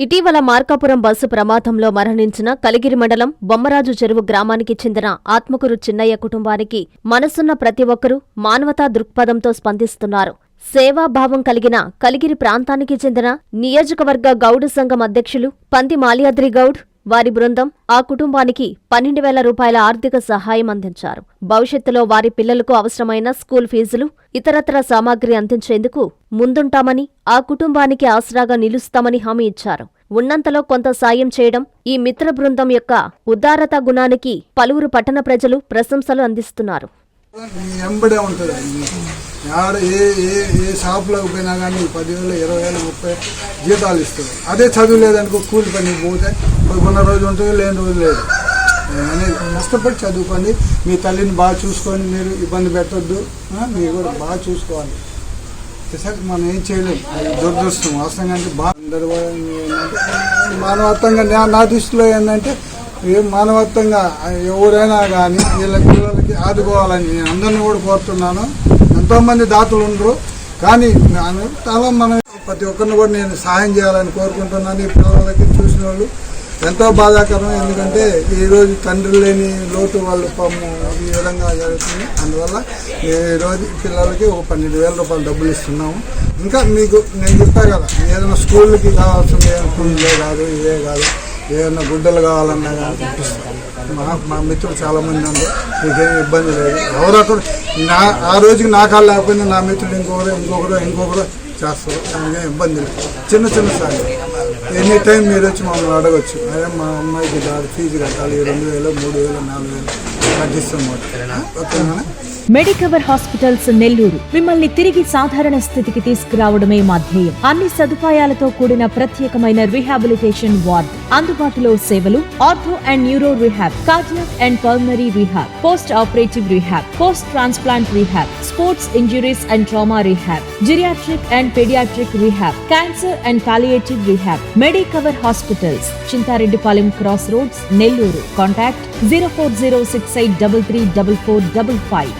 ఇటీవల మార్కాపురం బస్సు ప్రమాదంలో మరణించిన కలిగిరి మండలం బొమ్మరాజు చెరువు గ్రామానికి చెందిన ఆత్మకూరు చిన్నయ్య కుటుంబానికి మనసున్న ప్రతి ఒక్కరూ మానవతా దృక్పథంతో స్పందిస్తున్నారు. సేవాభావం కలిగిన కలిగిరి ప్రాంతానికి చెందిన నియోజకవర్గ గౌడ్ సంఘం అధ్యక్షులు పంది మాల్యాద్రి గౌడ్, వారి బృందం ఆ కుటుంబానికి 12,000 రూపాయల ఆర్థిక సహాయం అందించారు. భవిష్యత్తులో వారి పిల్లలకు అవసరమైన స్కూల్ ఫీజులు, ఇతరత్ర సామాగ్రి అందించేందుకు ముందుంటామని, ఆ కుటుంబానికి ఆసరాగా నిలుస్తామని హామీ ఇచ్చారు. ఉన్నంతలో కొంత సాయం చేయడం ఈ మిత్ర బృందం యొక్క ఉదారత గుణానికి పలువురు పట్టణ ప్రజలు ప్రశంసలు అందిస్తున్నారు. ఎంబడే ఉంటుంది. ఏ షాపులోకి పోయినా కానీ 10,000, 20,000, 30 జీతాలు ఇస్తుంది. అదే చదువు లేదనుకో కూలి పనికి పోతే ఉన్న రోజు ఉంటుంది, లేని రోజు లేదు అనేది. కష్టపడి చదువుకోండి, మీ తల్లిని బాగా చూసుకొని, మీరు ఇబ్బంది పెట్టద్దు, మీరు కూడా బాగా చూసుకోవాలి. సార్ మనం ఏం చేయలేము, దురదృష్టం. వాస్తవంగా అంటే బాగా అందరి ఏంటంటే మానవత్వంగా నా దృష్టిలో ఏంటంటే మానవత్వంగా ఎవరైనా కానీ వీళ్ళ పిల్లలకి ఆదుకోవాలని నేను అందరినీ కూడా కోరుతున్నాను. ఎంతోమంది దాతలు ఉండరు, కానీ చాలా మనం ప్రతి ఒక్కరిని కూడా నేను సహాయం చేయాలని కోరుకుంటున్నాను. ఈ పిల్లలకి చూసిన వాళ్ళు ఎంతో బాధాకరం. ఎందుకంటే ఈరోజు తండ్రి లేని లోటు వాళ్ళు ఈ విధంగా జరుగుతుంది. అందువల్ల మేము ఈరోజు పిల్లలకి ఒక 12,000 రూపాయలు డబ్బులు ఇస్తున్నాము. ఇంకా మీకు నేను చెప్పా కదా, ఏదైనా స్కూల్కి కావాల్సింది ఇవే కాదు, ఇవే కాదు, ఏదైనా గుడ్డలు కావాలన్నా కానీ మా మిత్రులు చాలామంది ఉన్నారు, మీకేం ఇబ్బంది లేదు. ఎవరొకరు ఆ రోజుకి నా కాళ్ళు లేకపోయినా నా మిత్రులు ఇంకొకరు చేస్తారు, మీకేం ఇబ్బంది లేదు. చిన్న సార్లు ఎనీ టైం మీరు వచ్చి మమ్మల్ని అడగచ్చు. అదే మా అమ్మాయికి ఫీజు కట్టాలి, 2,000, 3,000, 4,000 కట్టిస్తాం. మెడికవర్ హాస్పిటల్స్ నెల్లూరు మిమ్మల్ని తిరిగి సాధారణ స్థితికి తీసుకురావడమే మా ధ్యేయం. అన్ని సదుపాయాలతో కూడిన ప్రత్యేకమైన రీహాబిలిటేషన్ వార్డ్, అందుబాటులో సేవలు ortho and neuro rehab, cardiac and pulmonary rehab, post operative rehab, post transplant rehab, sports injuries and trauma rehab, geriatric and paediatric rehab, cancer and palliative rehab. Medicover hospitals, Chintareddypalem cross roads, Nellore. Contact 04068334455.